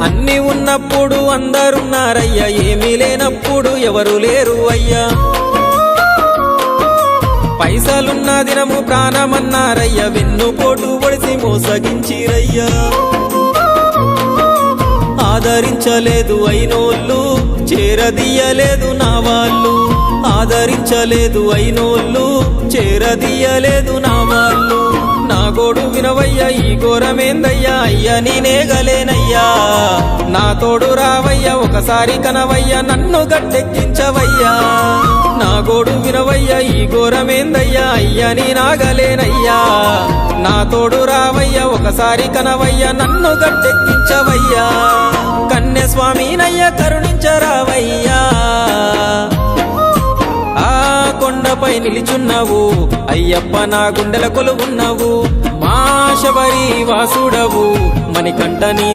అన్ని ఉన్నప్పుడు అందరున్నారయ్యా, ఏమీ లేనప్పుడు ఎవరు లేరు అయ్యా. పైసలున్న దినము ప్రాణమన్నారయ్యా, వెన్నుపోటు పొడిసి మోసగించిరయ్యా. ఆదరించలేదు అయినోళ్ళు, చేరదీయలేదు నా వాళ్ళు. ఆదరించలేదు అయినోళ్ళు, చేరదీయలేదు నా వాళ్ళు. నా గోడు వినవయ్యా, ఈ ఘోరమేందయ్యా, అయ్యా నేనేగలేనయ్యా. నా తోడు రావయ్యా, ఒకసారి కనవయ్యా, నన్ను గట్టెక్కించవయ్యా. నా గోడు వినవయ్యా, ఈ ఘోరమేందయ్యా, అయ్యా నేనాగలేనయ్యా. నా తోడు రావయ్యా, ఒకసారి కనవయ్యా, నన్ను గట్టెక్కించవయ్యా. కన్యస్వామినయ్యా కరుణించరావయ్యా. ఆ కొండపై నిలిచున్నావు అయ్యప్ప, నా గుండెల కొలువున్నావు. మా శబరి వాసుడవు మణికంఠని